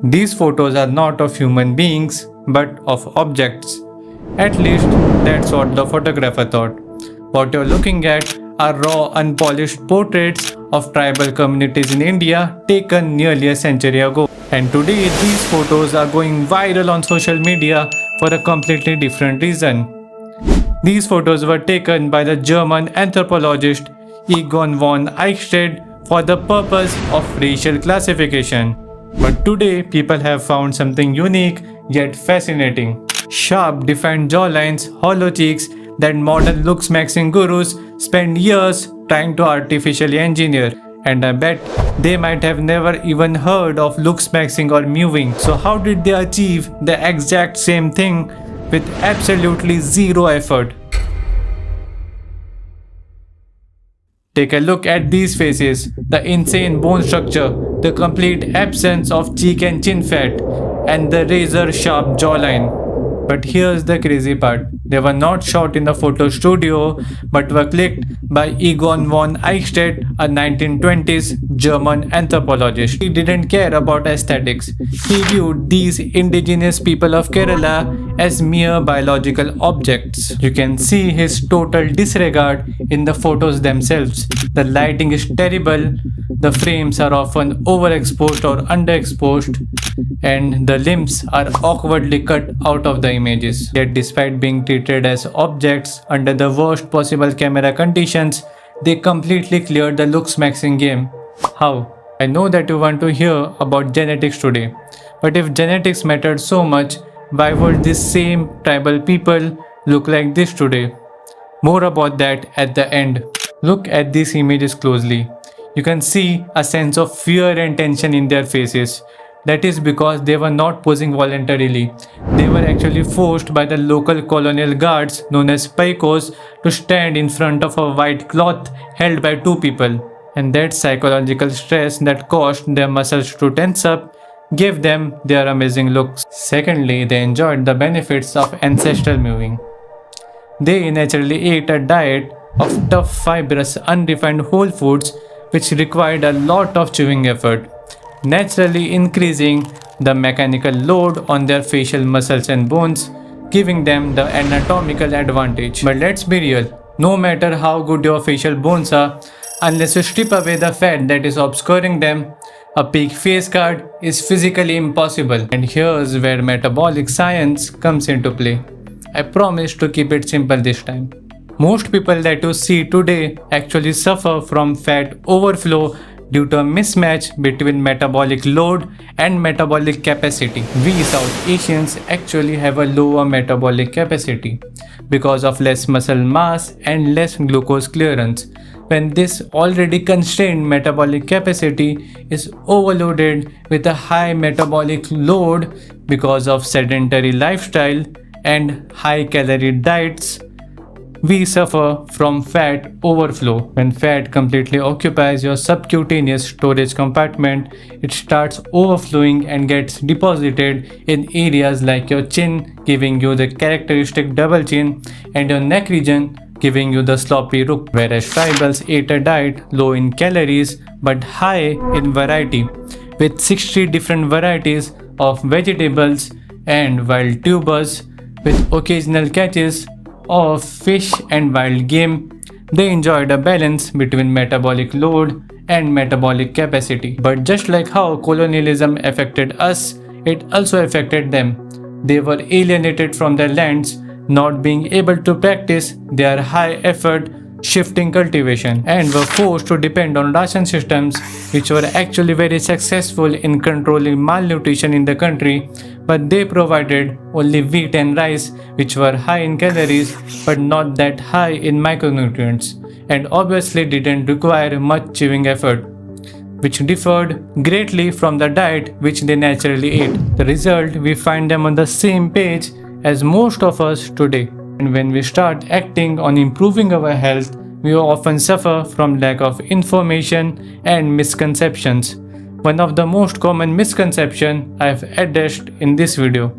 These photos are not of human beings but of objects. At least that's what the photographer thought. What you're looking at are raw, unpolished portraits of tribal communities in India taken nearly a century ago. And today these photos are going viral on social media for a completely different reason. These photos were taken by the German anthropologist Egon von Eickstedt for the purpose of racial classification. But today people have found something unique yet fascinating. Sharp defined jawlines, hollow cheeks that modern LooksMaxxing gurus spend years trying to artificially engineer. And I bet they might have never even heard of LooksMaxxing or Mewing. So how did they achieve the exact same thing with absolutely zero effort? Take a look at these faces, the insane bone structure, the complete absence of cheek and chin fat, and the razor-sharp jawline. But here's the crazy part. They were not shot in a photo studio, but were clicked by Egon von Eickstedt, a 1920s German anthropologist. He didn't care about aesthetics. He viewed these indigenous people of Kerala as mere biological objects. You can see his total disregard in the photos themselves. The lighting is terrible, the frames are often overexposed or underexposed, and the limbs are awkwardly cut out of the images. Yet despite being treated as objects under the worst possible camera conditions, they completely cleared the LooksMaxxing game. How? I know that you want to hear about genetics today, but if genetics mattered so much, why would these same tribal people look like this today? More about that at the end. Look at these images closely. You can see a sense of fear and tension in their faces. That is because they were not posing voluntarily. They were actually forced by the local colonial guards known as paikos to stand in front of a white cloth held by two people. And that psychological stress that caused their muscles to tense up gave them their amazing looks. Secondly, they enjoyed the benefits of ancestral mewing. They naturally ate a diet of tough, fibrous, unrefined whole foods which required a lot of chewing effort, naturally increasing the mechanical load on their facial muscles and bones, giving them the anatomical advantage. But let's be real, no matter how good your facial bones are, unless you strip away the fat that is obscuring them, a peak face guard is physically impossible. And here's where metabolic science comes into play. I promise to keep it simple this time. Most people that you see today actually suffer from fat overflow due to a mismatch between metabolic load and metabolic capacity. We South Asians actually have a lower metabolic capacity because of less muscle mass and less glucose clearance. When this already constrained metabolic capacity is overloaded with a high metabolic load because of sedentary lifestyle and high-calorie diets, we suffer from fat overflow. When fat completely occupies your subcutaneous storage compartment, it starts overflowing and gets deposited in areas like your chin, giving you the characteristic double chin, and your neck region, giving you the sloppy rook. Whereas tribals ate a diet low in calories but high in variety, with 60 different varieties of vegetables and wild tubers, with occasional catches of fish and wild game. They enjoyed a balance between metabolic load and metabolic capacity. But just like how colonialism affected us, it also affected them. They were alienated from their lands, not being able to practice their high effort shifting cultivation, and were forced to depend on ration systems which were actually very successful in controlling malnutrition in the country, but they provided only wheat and rice which were high in calories but not that high in micronutrients, and obviously didn't require much chewing effort, which differed greatly from the diet which they naturally ate. The result, we find them on the same page as most of us today. And when we start acting on improving our health, we often suffer from lack of information and misconceptions. One of the most common misconceptions I have addressed in this video